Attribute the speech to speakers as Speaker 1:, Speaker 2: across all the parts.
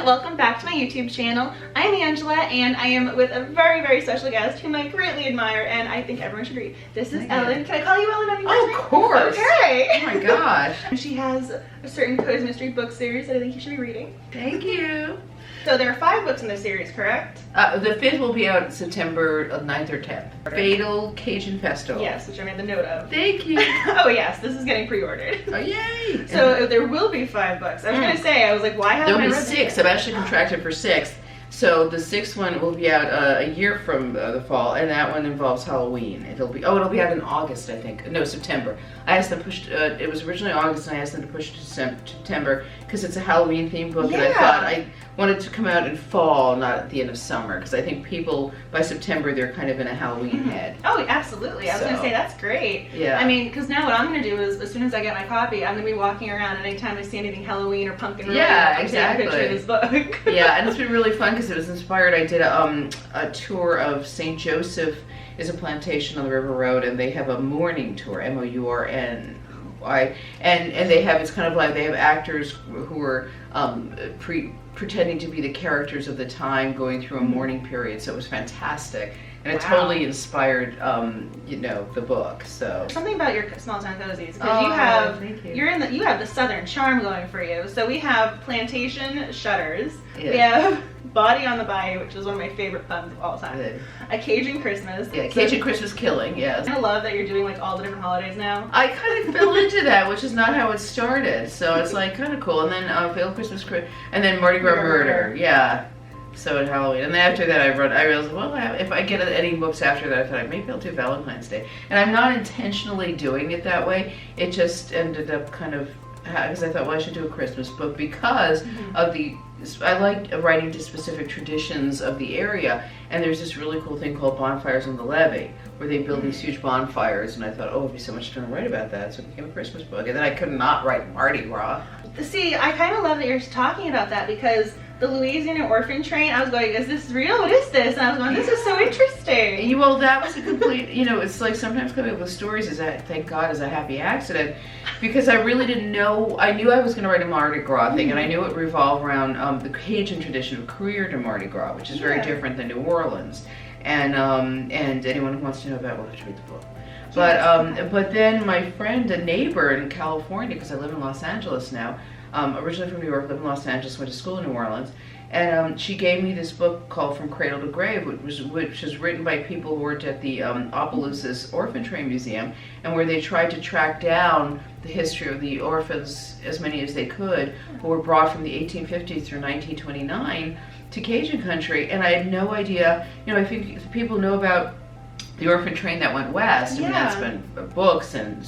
Speaker 1: welcome back to my YouTube channel. I'm Angela and I am with a very, very special guest whom I greatly admire and I think everyone should read. This is Ellen. Can I call you Ellen on your
Speaker 2: Oh, of course.
Speaker 1: Okay.
Speaker 2: Oh my gosh.
Speaker 1: She has a certain cozy mystery book series that I think you should be reading.
Speaker 2: Thank you.
Speaker 1: So there are 5 books in this series, correct?
Speaker 2: The 5th will be out September 9th or 10th. Fatal Cajun Festival.
Speaker 1: Yes, which I made the note of.
Speaker 2: Thank you.
Speaker 1: Oh yes, this is getting pre-ordered.
Speaker 2: Oh yay.
Speaker 1: So there will be 5 books. I was going to say, I was like, why haven't I read
Speaker 2: There'll be 6. I've actually contracted for 6. So the 6th one will be out a year from the fall, and that one involves Halloween. It'll be out in August, I think. No, September. I asked them to push. It was originally August, and I asked them to push it to September because it's a Halloween themed book, and I thought I wanted to come out in fall, not at the end of summer, because I think people by September they're kind of in a Halloween head.
Speaker 1: Oh, absolutely. I was going to say that's great.
Speaker 2: Yeah.
Speaker 1: I mean, because now what I'm going to do is, as soon as I get my copy, I'm going to be walking around, and anytime I see anything Halloween or pumpkin related, I'm taking a picture of this book.
Speaker 2: Yeah, and it's been really fun because it was inspired. I did a tour of St. Joseph is a plantation on the River Road, and they have a morning tour, M-O-U-R-N-Y, and they have, it's kind of like they have actors who are pretending to be the characters of the time going through a mourning period, so it was fantastic. And it totally inspired, you know, the book. So
Speaker 1: something about your small town cozies, because you have you have the southern charm going for you. So we have plantation shutters. Yeah. We have Body on the Bayou, which is one of my favorite puns of all time. A Cajun Christmas.
Speaker 2: Yeah, Cajun Christmas killing. Yes.
Speaker 1: I love that you're doing like all the different holidays now.
Speaker 2: I kind of fell into that, which is not how it started. So it's like kind of cool. And then Fatal Christmas, and then Mardi Gras Murder. Yeah. So at Halloween, and then after that I realized, well, if I get any books after that, I thought maybe I'll do Valentine's Day. And I'm not intentionally doing it that way. It just ended up kind of, because I thought, well, I should do a Christmas book because of I like writing to specific traditions of the area. And there's this really cool thing called Bonfires on the Levee, where they build these huge bonfires. And I thought, oh, it'd be so much fun to write about that. So it became a Christmas book. And then I could not write Mardi Gras.
Speaker 1: See, I kind of love that you're talking about that, because the Louisiana Orphan Train, I was going, is this real? What is this? And I was going, this is so interesting.
Speaker 2: Well, that was a complete, you know, it's like sometimes coming up with stories is, thank God, is a happy accident, because I really didn't know. I knew I was going to write a Mardi Gras thing, and I knew it revolved around the Cajun tradition of career to Mardi Gras, which is very different than New Orleans. And anyone who wants to know about it will have to read the book. But then my friend, a neighbor in California, because I live in Los Angeles now, originally from New York, lived in Los Angeles, went to school in New Orleans, and she gave me this book called From Cradle to Grave, which was written by people who worked at the Opelousas Orphan Train Museum, and where they tried to track down the history of the orphans, as many as they could, who were brought from the 1850s through 1929 to Cajun country. And I had no idea, you know, I think people know about the orphan train that went west. I mean, that's been books and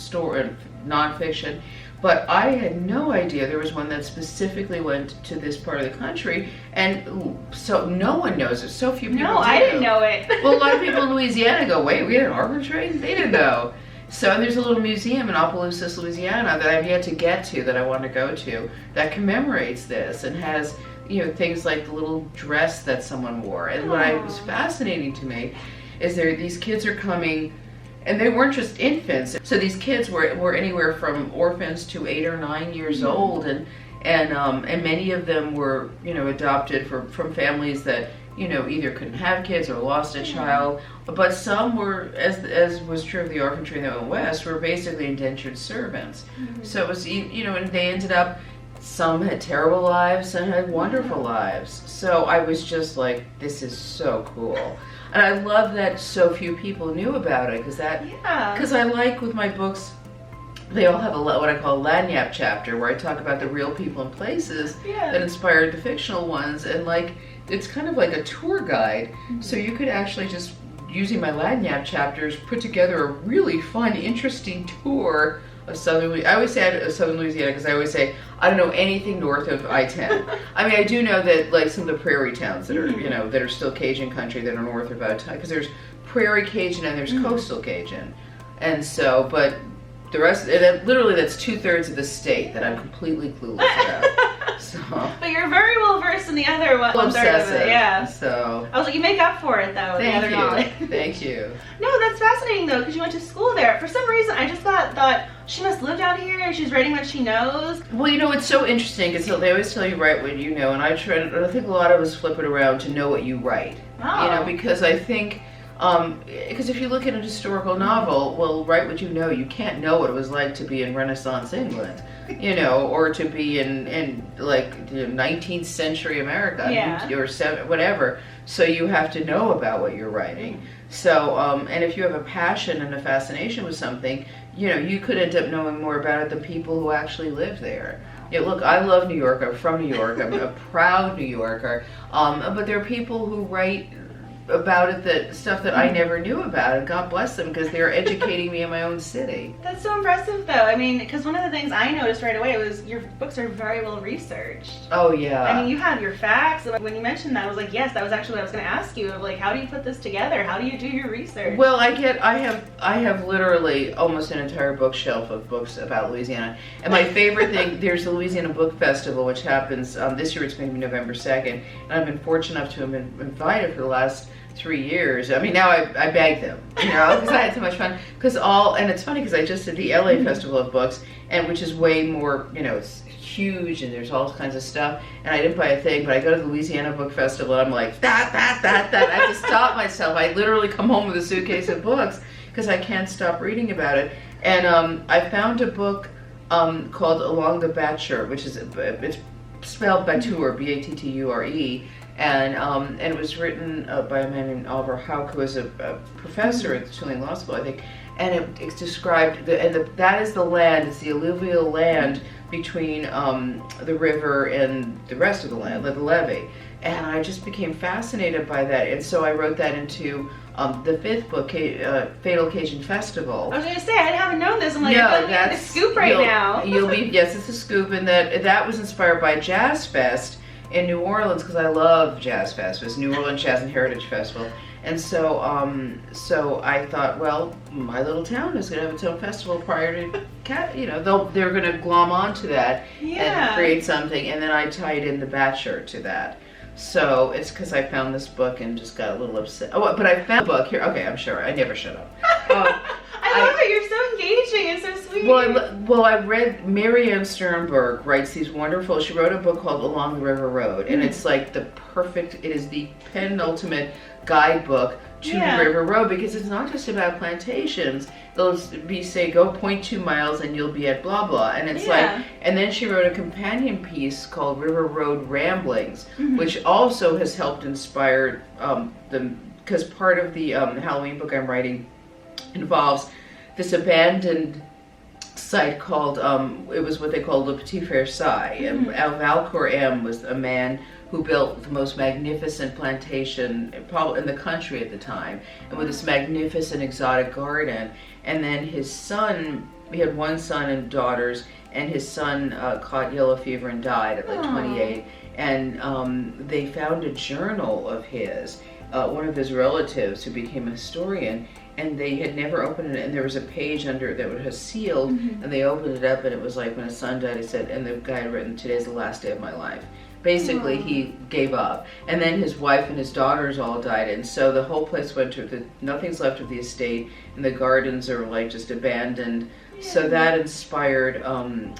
Speaker 2: nonfiction. But I had no idea there was one that specifically went to this part of the country, and so no one knows it. So few people do.
Speaker 1: I didn't know it.
Speaker 2: Well, a lot of people in Louisiana go, wait, we had an orphan train? They didn't know. So and there's a little museum in Opelousas, Louisiana that I've yet to get to, that I want to go to, that commemorates this and has, you know, things like the little dress that someone wore. And what was fascinating to me is these kids are coming, and they weren't just infants. So these kids were anywhere from orphans to 8 or 9 years old, and many of them were, you know, adopted from families that, you know, either couldn't have kids or lost a child. But some were, as was true of the orphan train that went west, were basically indentured servants. So it was, you know, and they ended up, some had terrible lives, some had wonderful lives. So I was just like, this is so cool. And I love that so few people knew about it, because I like with my books, they all have what I call a lagniappe chapter, where I talk about the real people and places that inspired the fictional ones, and like it's kind of like a tour guide. So you could actually just, using my lagniappe chapters, put together a really fun, interesting tour of Southern Louisiana. I always say Southern Louisiana because I always say I don't know anything north of I-10. I mean, I do know that like some of the prairie towns that are, you know, that are still Cajun country that are north of I-10, because there's prairie Cajun and there's coastal Cajun, and so, but the rest, literally that's 2/3 of the state that I'm completely clueless about. So.
Speaker 1: But you're very well versed in the other one.
Speaker 2: Obsessive.
Speaker 1: Yeah.
Speaker 2: So.
Speaker 1: I was like, you make up for it though. With the other knowledge.
Speaker 2: Thank you.
Speaker 1: No, that's fascinating though, because you went to school there. For some reason, I just thought she must live down here and she's writing what she knows.
Speaker 2: Well, you know, it's so interesting because they always tell you write what you know, and I think a lot of us flip it around to know what you write.
Speaker 1: Oh.
Speaker 2: You know, because I think. Because if you look at a historical novel, well, write what you know. You can't know what it was like to be in Renaissance England, you know, or to be in like 19th century America, or whatever. So you have to know about what you're writing. So, and if you have a passion and a fascination with something, you know, you could end up knowing more about it than people who actually live there. Yeah, look, I love New York. I'm from New York. I'm a proud New Yorker. But there are people who write about it, that stuff that I never knew about, and God bless them because they're educating me in my own city.
Speaker 1: That's so impressive though. I mean, because one of the things I noticed right away was your books are very well researched.
Speaker 2: Oh yeah.
Speaker 1: I mean, you have your facts. When you mentioned that, I was like, yes, that was actually what I was going to ask you, of like, how do you put this together? How do you do your research?
Speaker 2: Well, I have literally almost an entire bookshelf of books about Louisiana. And my favorite thing, there's the Louisiana Book Festival, which happens this year. It's going to be November 2nd, and I've been fortunate enough to have been invited for the last 3 years. I mean, now I beg them, you know, because I had so much fun. And it's funny because I just did the LA Festival of Books, and which is way more, you know, it's huge and there's all kinds of stuff. And I didn't buy a thing, but I go to the Louisiana Book Festival and I'm like, that. I have to stop myself. I literally come home with a suitcase of books because I can't stop reading about it. And I found a book called Along the Batture, which is, it's spelled Batture, B-A-T-T-U-R-E. And it was written by a man named Oliver Houck, who was a professor at the Tulane Law School, I think. And it's described, that is the land, it's the alluvial land between the river and the rest of the land, the levee. And I just became fascinated by that. And so I wrote that into the fifth book, Fatal Cajun Festival.
Speaker 1: I was going to say, I haven't known this. I'm like,
Speaker 2: no,
Speaker 1: that's a scoop right now.
Speaker 2: Yes, it's a scoop. And that was inspired by Jazz Fest in New Orleans, because I love Jazz Fest. It was New Orleans Jazz and Heritage Festival. And so so I thought, well, my little town is going to have its own festival prior to, you know, they're going to glom onto that and create something. And then I tied in the Batture to that. So it's because I found this book and just got a little upset. Oh, but I found a book here. Okay, I'm sure. I never shut up.
Speaker 1: I love it. You're so engaging and so sweet.
Speaker 2: Well, I read Marianne Sternberg writes these wonderful. She wrote a book called Along the River Road, and it's like it is the penultimate guidebook to River Road, because it's not just about plantations. They'll be say go 0.2 miles and you'll be at blah blah, and it's like. And then she wrote a companion piece called River Road Ramblings, which also has helped inspire because part of the Halloween book I'm writing involves this abandoned site called, it was what they called Le Petit Versailles. And Valcour M was a man who built the most magnificent plantation probably in the country at the time, and with this magnificent exotic garden. And then his son, he had one son and daughters, and his son caught yellow fever and died at like 28. And they found a journal of his, one of his relatives who became a historian, and they had never opened it, and there was a page under it that was sealed, and they opened it up, and it was like when his son died, he said, and the guy had written, "Today's the last day of my life." Basically, he gave up. And then his wife and his daughters all died, and so the whole place went to, nothing's left of the estate, and the gardens are like just abandoned. So that inspired an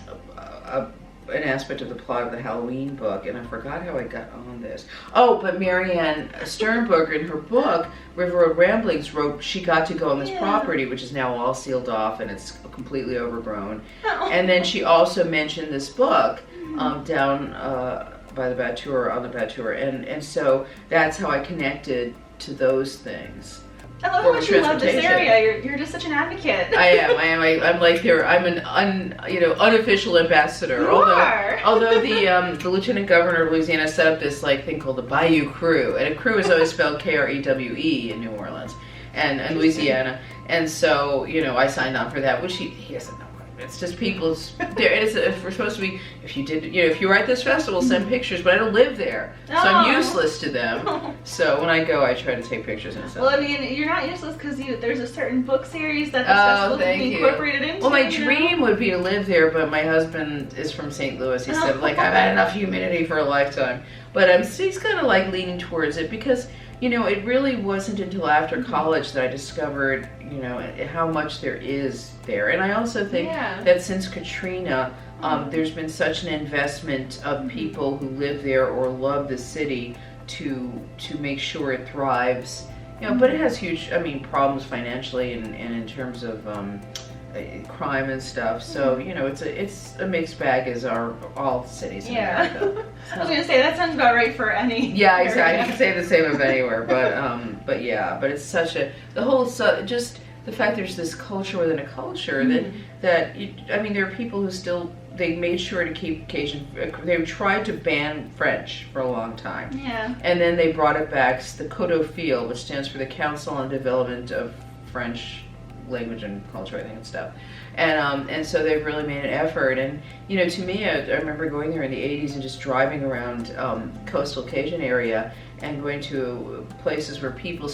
Speaker 2: aspect of the plot of the Halloween book, and I forgot how I got on this. Oh, but Marianne Sternberg in her book, River Road Ramblings, wrote she got to go on this property, which is now all sealed off and it's completely overgrown. And then she also mentioned this book down by the Batture, on the Batture, and so that's how I connected to those things.
Speaker 1: I love how much you love this area. You're just such an advocate.
Speaker 2: I am. I'm like I'm an unofficial ambassador.
Speaker 1: You are.
Speaker 2: Although the Lieutenant Governor of Louisiana set up this like thing called the Bayou Crew, and a crew is always spelled Krewe in New Orleans and Louisiana. And so I signed on for that, which he doesn't know it's just people's. We're supposed to be. If you were at this festival, send pictures. But I don't live there, so I'm useless to them. So when I go, I try to take pictures and stuff.
Speaker 1: Well, I mean, you're not useless because there's a certain book series that this festival can be incorporated into.
Speaker 2: Well, my dream would be to live there, but my husband is from St. Louis. He said, like, I've had enough humidity for a lifetime. But he's kind of like leaning towards it because. It really wasn't until after college that I discovered, how much there is there. And I also think that since Katrina, there's been such an investment of people who live there or love the city to make sure it thrives. But it has huge, problems financially and in terms of crime and stuff. So it's a mixed bag as are all cities in America.
Speaker 1: I was gonna say that sounds about right for any.
Speaker 2: Yeah, exactly. You can say the same of anywhere, but it's such just the fact there's this culture within a culture that there are people who still. They made sure to keep Cajun. They tried to ban French for a long time.
Speaker 1: Yeah.
Speaker 2: And then they brought it back. The CODOFIL, which stands for the Council on Development of French Language and Culture, I think, and stuff. And so they've really made an effort. And to me, I remember going there in the 80s and just driving around coastal Cajun area and going to places where people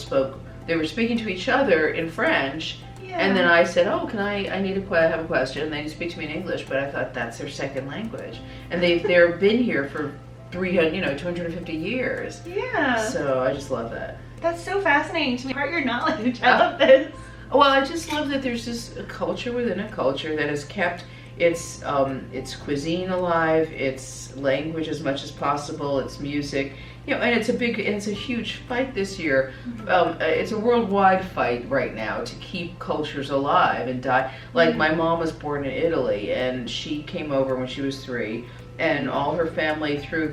Speaker 2: they were speaking to each other in French. And then I said, "Oh, I have a question?" And they speak to me in English, but I thought that's their second language, and they've been here for 250 years.
Speaker 1: Yeah.
Speaker 2: So I just love that.
Speaker 1: That's so fascinating to me. Part your knowledge. I love this.
Speaker 2: Well, I just love that there's just a culture within a culture that has kept its cuisine alive, its language as much as possible, its music. And it's a huge fight this year. It's a worldwide fight right now to keep cultures alive and die. Like my mom was born in Italy, and she came over when she was 3, and all her family through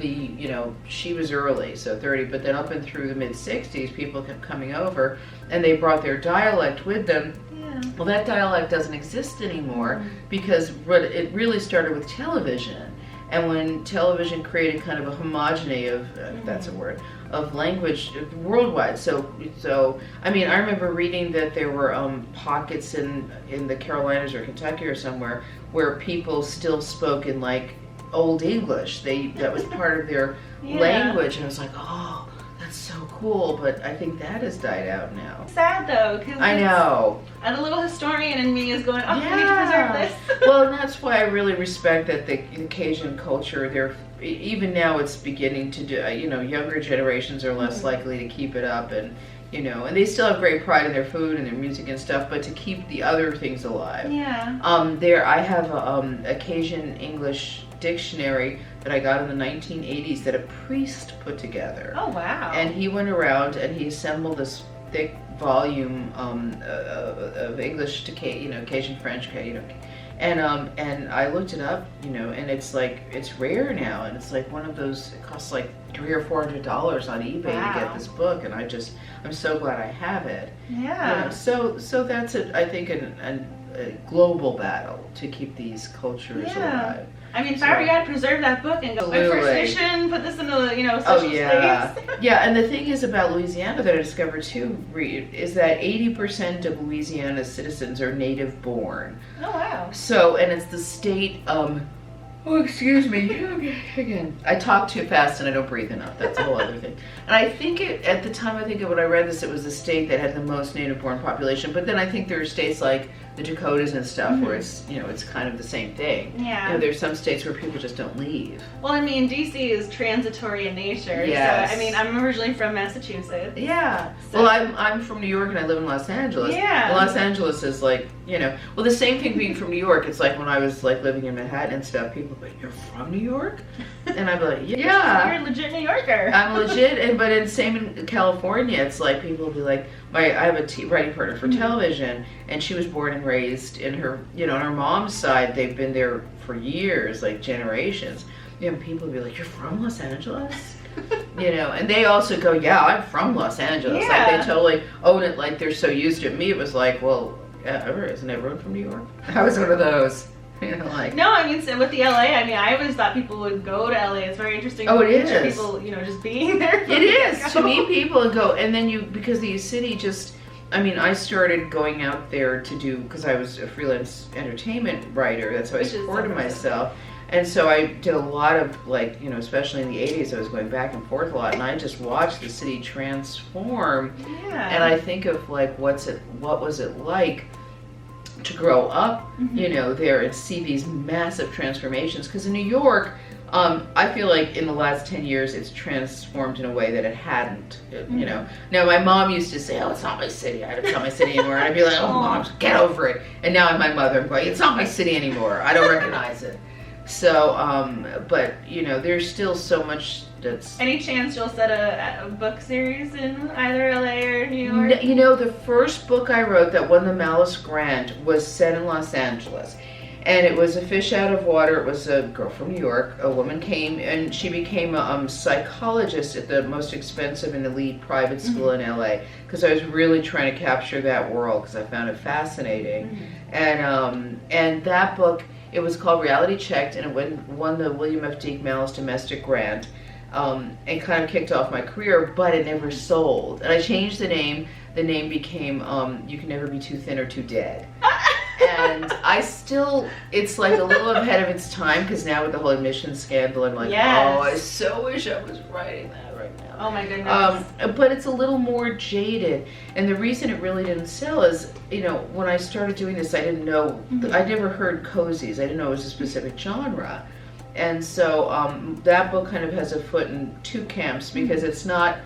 Speaker 2: she was early, so 30, but then up and through the mid-60s, people kept coming over, and they brought their dialect with them. Well, that dialect doesn't exist anymore because it really started with television. And when television created kind of a homogeny of, if that's a word, of language worldwide. So I remember reading that there were pockets in the Carolinas or Kentucky or somewhere where people still spoke in like Old English. That was part of their language, and I was like, oh, that's so cool. But I think that has died out now.
Speaker 1: Sad though, because
Speaker 2: I know.
Speaker 1: And a little historian in me is going, oh, we need to preserve this.
Speaker 2: Well, and that's why I really respect that the Cajun culture, even now it's beginning to do, younger generations are less likely to keep it up, and they still have great pride in their food and their music and stuff, but to keep the other things alive.
Speaker 1: Yeah.
Speaker 2: I have a Cajun English dictionary that I got in the 1980s that a priest put together.
Speaker 1: Oh, wow.
Speaker 2: And he went around and he assembled this thick volume of English to Cajun French, and I looked it up, and it's rare now, and it's like one of those. It costs like $300 or $400 on eBay to get this book, and I'm so glad I have it.
Speaker 1: Yeah.
Speaker 2: So that's I think a global battle to keep these cultures alive.
Speaker 1: If I were you, I'd preserve that book and go, my first mission, put this in the, special space.
Speaker 2: Yeah, and the thing is about Louisiana that I discovered too, is that 80% of Louisiana's citizens are native born.
Speaker 1: Oh, wow.
Speaker 2: So, and it's the state, oh, excuse me, again, I talk too fast and I don't breathe enough, that's a whole other thing. And I think at the time, when I read this, it was the state that had the most native born population, but then I think there are states like the Dakotas and stuff where it's, it's kind of the same thing.
Speaker 1: Yeah.
Speaker 2: There's some states where people just don't leave.
Speaker 1: Well, DC is transitory in nature.
Speaker 2: Yes.
Speaker 1: So, I'm originally from Massachusetts.
Speaker 2: Yeah.
Speaker 1: So.
Speaker 2: Well, I'm from New York and I live in Los Angeles.
Speaker 1: Yeah.
Speaker 2: Los Angeles is like, well, the same thing being from New York. It's like when I was like living in Manhattan and stuff, people would be like, you're from New York? And I'd be like, yeah.
Speaker 1: You're a legit New Yorker.
Speaker 2: I'm legit, but same in California, it's like people will be like, I have a writing partner for television, and she was born and raised in her, on her mom's side, they've been there for years, like generations. People will be like, you're from Los Angeles? And they also go, yeah, I'm from Los Angeles.
Speaker 1: Yeah.
Speaker 2: Like they totally own it, like they're so used to it. Me, it was like, well, isn't everyone from New York? I was one of those.
Speaker 1: No, so with the LA, I always thought people would go to LA. It's very interesting.
Speaker 2: Oh, it
Speaker 1: picture
Speaker 2: is.
Speaker 1: People, just being there.
Speaker 2: It is to meet people and go, and then because the city just, I mean, I started going out there to do, because I was a freelance entertainment writer, that's how I supported myself. And so I did a lot of, like, you know, especially in the 80s, I was going back and forth a lot, and I just watched the city transform.
Speaker 1: Yeah.
Speaker 2: And I think of, like, what was it like to grow up, you know, there and see these massive transformations. Because in New York, I feel like in the last 10 years, it's transformed in a way that it hadn't, you know. Now, my mom used to say, oh, it's not my city. It's not my city anymore. And I'd be like, oh, Mom, get over it. And now I'm my mother. I'm going, it's not my city anymore. I don't recognize it. So, but, you know, there's still so much that's...
Speaker 1: Any chance you'll set a book series in either LA or New York?
Speaker 2: You know, the first book I wrote that won the Malice Grant was set in Los Angeles. And it was a fish out of water. It was a girl from New York. A woman came and she became a psychologist at the most expensive and elite private school in LA. Because I was really trying to capture that world because I found it fascinating. And that book... It was called Reality Checked, and it won the William F. Deak Malice Domestic Grant, and kind of kicked off my career, but it never sold. And I changed the name. The name became You Can Never Be Too Thin or Too Dead. And I still, it's like a little ahead of its time, because now with the whole admissions scandal, I'm like, oh, I so wish I was writing that right now.
Speaker 1: Oh my goodness.
Speaker 2: But it's a little more jaded. And the reason it really didn't sell is, you know, when I started doing this, I didn't know, I never heard cozies. I didn't know it was a specific genre. And so that book kind of has a foot in two camps, because it's not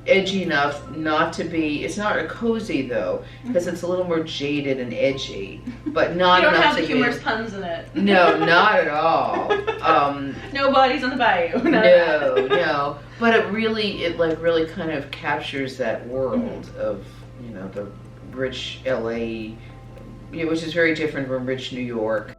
Speaker 2: edgy enough not to be, it's not a cozy though, because it's a little more jaded and edgy, but not enough to be.
Speaker 1: You don't have the humorous puns in it.
Speaker 2: No, not at all.
Speaker 1: No bodies on the bayou.
Speaker 2: No. But it really kind of captures that world of, you know, the rich LA, you know, which is very different from rich New York.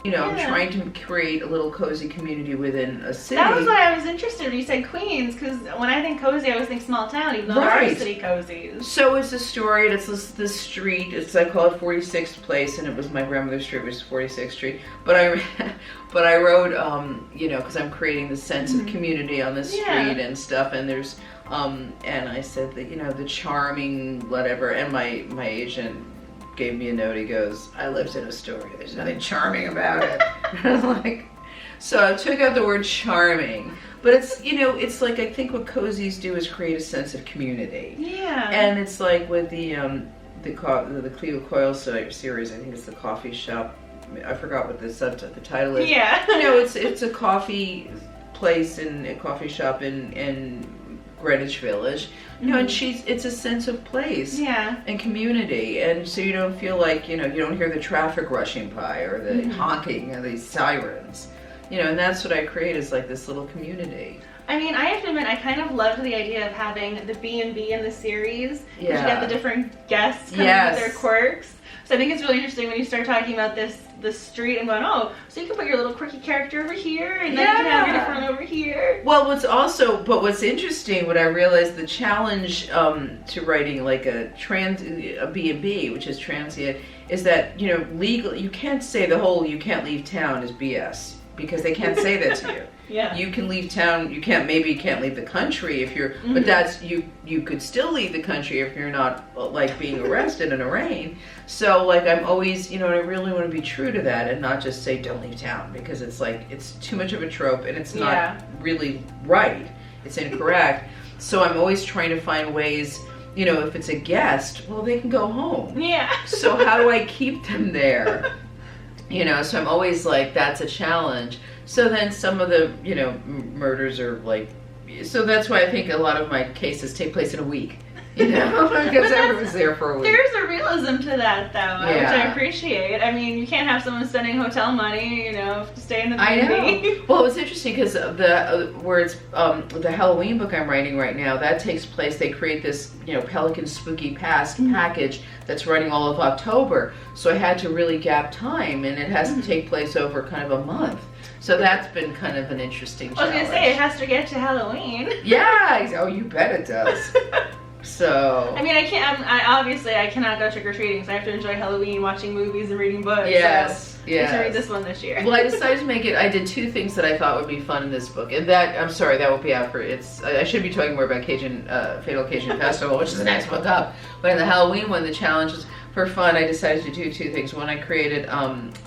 Speaker 2: You know, I'm trying to create a little cozy community within a city.
Speaker 1: That was why I was interested when you said Queens, because when I think cozy, I always think small town, even though there are city cozies.
Speaker 2: So it's a story, and it's this street, I call it 46th Place, and it was my grandmother's street, which is 46th Street. But I wrote, you know, because I'm creating the sense of community on the street and stuff, and there's, and I said that, you know, the charming whatever, and my agent gave me a note. He goes, I lived in Astoria. There's nothing charming about it. And I was like, so I took out the word charming. But it's, you know, it's like, I think what cozies do is create a sense of community. Yeah. And it's like with the Cleo Coyle series, I think it's the coffee shop. I forgot what the title is.
Speaker 1: Yeah.
Speaker 2: You know, it's a coffee place and a coffee shop in Greenwich Village, you know, and it's a sense of place and community, and so you don't feel like, you know, you don't hear the traffic rushing by or the honking or these sirens, you know, and that's what I create, is like this little community.
Speaker 1: I mean, I have to admit, I kind of loved the idea of having the B&B in the series, because you got the different guests coming with their quirks. So I think it's really interesting when you start talking about the street and going, oh, so you can put your little quirky character over here, and then you can have your different one over here.
Speaker 2: Well, what's interesting, what I realized, the challenge to writing like a B&B, which is transient, is that, you know, you can't say the whole "you can't leave town" is BS, because they can't say that to you.
Speaker 1: Yeah.
Speaker 2: You can leave town, you can't leave the country if you're, but that's, you could still leave the country if you're not, like, being arrested and arraigned. So, like, I'm always, you know, I really want to be true to that and not just say don't leave town, because it's like, it's too much of a trope and it's not really right. It's incorrect. So I'm always trying to find ways, you know, if it's a guest, well, they can go home. Yeah. So how do I keep them there? You know, so I'm always like, that's a challenge. So then some of the, you know, murders are like, so that's why I think a lot of my cases take place in a week, you know, because everyone's there for a week.
Speaker 1: There's a realism to that, though, which I appreciate. I mean, you can't have someone spending hotel money, you know, to stay in the B&B.
Speaker 2: I know. Well, it was interesting because the Halloween book I'm writing right now, that takes place, they create this, you know, Pelican Spooky Past package that's running all of October. So I had to really gap time, and it has to take place over kind of a month. So that's been kind of an interesting challenge.
Speaker 1: I was going to say, it has to get to Halloween.
Speaker 2: Yeah. Oh, you bet it does. So
Speaker 1: I mean, I cannot go trick or treating, so I have to enjoy Halloween, watching movies and reading books.
Speaker 2: yes.
Speaker 1: So I have to read this one this year.
Speaker 2: Well, I decided to make it. I did 2 things that I thought would be fun in this book, and that I'm sorry that won't be out for. I should be talking more about Fatal Cajun Festival, which is the next book up. But in the Halloween one, the challenge is for fun. I decided to do 2 things. One, I created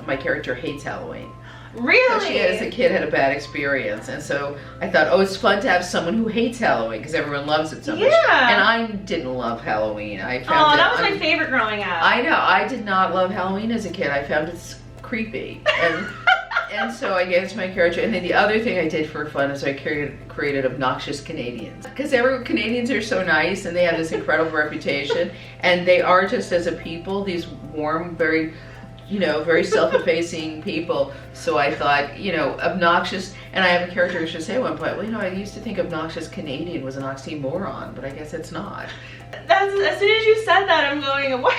Speaker 2: my character hates Halloween.
Speaker 1: Really?
Speaker 2: She, as a kid, had a bad experience, and so I thought, oh, it's fun to have someone who hates Halloween because everyone loves it so much.
Speaker 1: Yeah.
Speaker 2: And I didn't love Halloween. I found
Speaker 1: that was my favorite growing up.
Speaker 2: I know. I did not love Halloween as a kid. I found it creepy, and so I gave it to my character. And then the other thing I did for fun is I created obnoxious Canadians, because Canadians are so nice and they have this incredible reputation, and they are just as a people these warm, very self-effacing people. So I thought, obnoxious, and I have a character who should say at one point, well, I used to think obnoxious Canadian was an oxymoron, but I guess it's not.
Speaker 1: As soon as you said that, I'm going, what?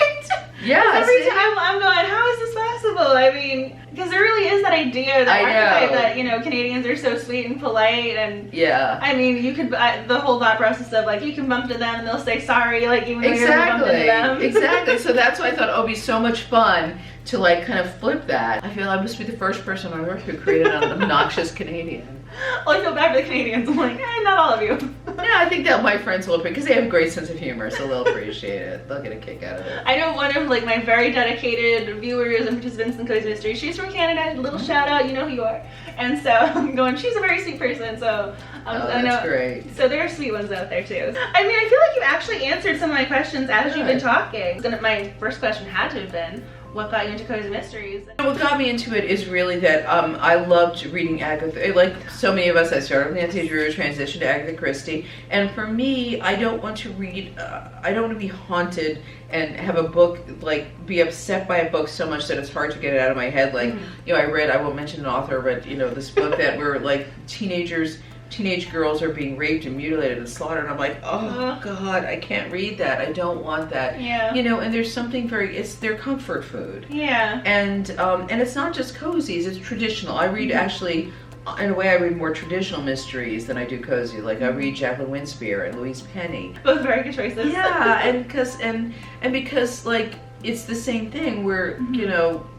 Speaker 2: Yeah.
Speaker 1: Every time I'm going, how is this possible? I mean, because there really is that idea, that archetype that, Canadians are so sweet and polite, and
Speaker 2: yeah.
Speaker 1: I mean, you could, the whole thought process of, like, you can bump to them and they'll say sorry, like, even though you're bumping into them.
Speaker 2: Exactly. So that's why I thought, oh, it'd be so much fun to, like, kind of flip that. I feel I must be the first person on earth who created an obnoxious Canadian.
Speaker 1: Well, I feel bad for the Canadians. I'm like, not all of you.
Speaker 2: Yeah, I think that my friends will, because they have a great sense of humor, so they'll appreciate it. They'll get a kick out of it.
Speaker 1: I know one of, like, my very dedicated viewers and participants in Cozy Mystery. She's from Canada. Little shout out, you know who you are. And so I'm going, she's a very sweet person, so I know.
Speaker 2: That's great.
Speaker 1: So there are sweet ones out there too. I mean, I feel like you actually answered some of my questions as you've been talking. My first question had to have been, what got you into Cozy Mysteries?
Speaker 2: What got me into it is really that I loved reading Agatha. Like so many of us, I started with Nancy Drew, transitioned to Agatha Christie, and for me, I don't want to read. I don't want to be haunted and have a book, like, be upset by a book so much that it's hard to get it out of my head. Like, I won't mention an author, but this book that where like teenage girls are being raped and mutilated and slaughtered, and I'm like, oh God, I can't read that. I don't want that.
Speaker 1: Yeah.
Speaker 2: And there's something it's their comfort food.
Speaker 1: Yeah.
Speaker 2: And it's not just cozies, it's traditional. I read actually, in a way, I read more traditional mysteries than I do cozy. Like, I read Jacqueline Winspear and Louise Penny.
Speaker 1: Both very good choices.
Speaker 2: Yeah, and because like, it's the same thing where,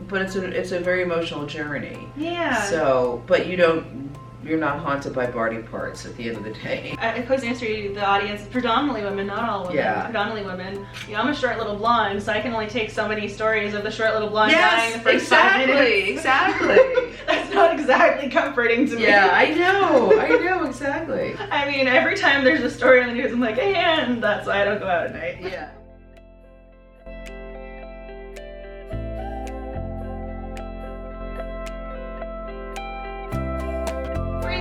Speaker 2: but it's a very emotional journey.
Speaker 1: Yeah.
Speaker 2: So, but you're not haunted by body parts at the end of the day.
Speaker 1: At Cozy Mystery, the audience is predominantly women, not all women, predominantly women. I'm a short little blonde, so I can only take so many stories of the short little blonde dying the first 5 minutes.
Speaker 2: Exactly.
Speaker 1: That's not exactly comforting to me.
Speaker 2: Yeah, I know, exactly.
Speaker 1: I mean, every time there's a story on the news, I'm like, and that's why I don't go out at night.
Speaker 2: Yeah.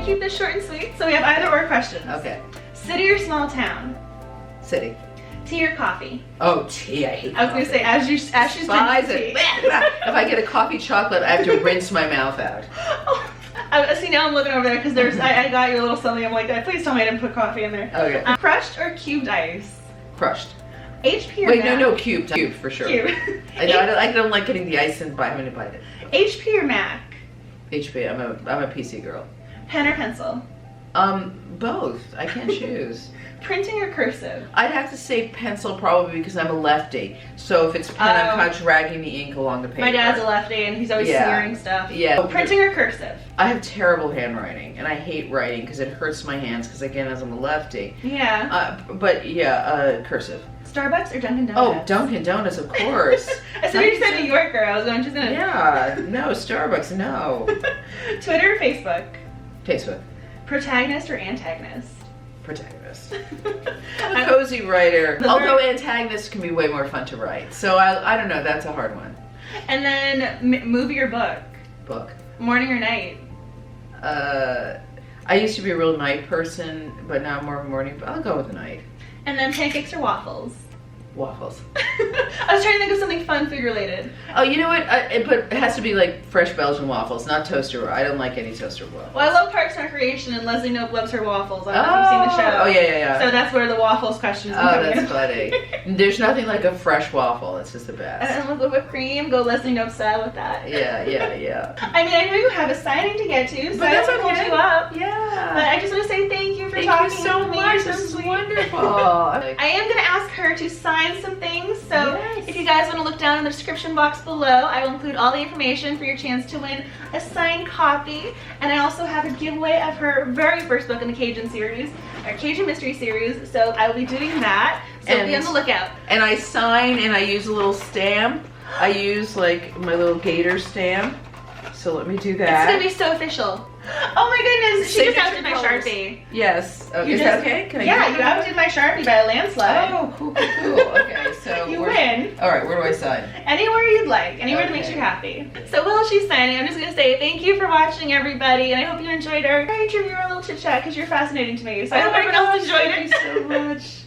Speaker 1: Keep this short and sweet, so we have either or questions.
Speaker 2: Okay.
Speaker 1: City or small town?
Speaker 2: City.
Speaker 1: Tea or coffee?
Speaker 2: Oh, tea. I hate coffee.
Speaker 1: I was going to say, as she's drinking tea.
Speaker 2: If I get a coffee chocolate, I have to rinse my mouth out.
Speaker 1: See, now I'm looking over there because I got you a little something. I'm like, please tell me I didn't put coffee in there.
Speaker 2: Okay.
Speaker 1: Crushed or cubed ice?
Speaker 2: Crushed.
Speaker 1: HP or
Speaker 2: Wait,
Speaker 1: Mac?
Speaker 2: no, cubed. Cubed for sure.
Speaker 1: Cube.
Speaker 2: I don't like getting the ice and having to bite it.
Speaker 1: HP or Mac?
Speaker 2: HP. I'm a PC girl.
Speaker 1: Pen or pencil?
Speaker 2: Both. I can't choose.
Speaker 1: Printing or cursive?
Speaker 2: I'd have to say pencil probably because I'm a lefty. So if it's pen, I'm kind of dragging the ink along the paper.
Speaker 1: My dad's a lefty and he's always smearing stuff.
Speaker 2: Yeah.
Speaker 1: Printing or cursive?
Speaker 2: I have terrible handwriting and I hate writing because it hurts my hands because, again, as I'm a lefty.
Speaker 1: Yeah.
Speaker 2: Cursive.
Speaker 1: Starbucks or Dunkin' Donuts?
Speaker 2: Oh, Dunkin' Donuts, of course.
Speaker 1: As soon as you said New Yorker, I was going, she's gonna...
Speaker 2: Yeah, no, Starbucks, no.
Speaker 1: Twitter or Facebook?
Speaker 2: Facebook.
Speaker 1: Protagonist or antagonist?
Speaker 2: Protagonist. I'm a cozy writer, although antagonist can be way more fun to write. So I don't know, that's a hard one.
Speaker 1: And then movie or book?
Speaker 2: Book.
Speaker 1: Morning or night?
Speaker 2: I used to be a real night person, but now I'm more of a morning. I'll go with the night.
Speaker 1: And then pancakes or waffles?
Speaker 2: Waffles.
Speaker 1: I was trying to think of something fun food related.
Speaker 2: Oh, you know what? But it has to be like fresh Belgian waffles, not toaster. I don't like any toaster waffles.
Speaker 1: Well, I love Parks and Recreation, and Leslie Knope loves her waffles. I don't know if you've seen the show.
Speaker 2: Oh, yeah.
Speaker 1: So that's where the waffles question is
Speaker 2: coming in. Funny. There's nothing like a fresh waffle. It's just the best.
Speaker 1: And a little whipped cream, go Leslie Knope style with that.
Speaker 2: Yeah.
Speaker 1: I mean, I know you have a signing to get to, so I don't want to hold you up.
Speaker 2: Yeah.
Speaker 1: But I just want to say thank you for talking to me.
Speaker 2: Thank you so much. This is wonderful.
Speaker 1: I am going to ask her to sign some things. So if you guys want to look down in the description box below, I will include all the information for your chance to win a signed copy. And I also have a giveaway of her very first book in the Cajun series, our Cajun Mystery series. So I will be doing that. So be on the lookout.
Speaker 2: And I sign and I use a little stamp. I use like my little gator stamp. So let me do that.
Speaker 1: It's gonna be so official. Oh my goodness, she just outdid my Sharpie.
Speaker 2: Yes. Oh, is that okay? Can I
Speaker 1: yeah, you outdid my Sharpie by a landslide.
Speaker 2: Oh, cool. Okay, so
Speaker 1: you win.
Speaker 2: All right, where do I sign?
Speaker 1: Anywhere you'd like, anywhere that makes you happy. So while she's signing, I'm just gonna say thank you for watching, everybody, and I hope you enjoyed our interview, our little chit chat, because you're fascinating to me. So I hope everyone else enjoyed it.
Speaker 2: Thank you so much.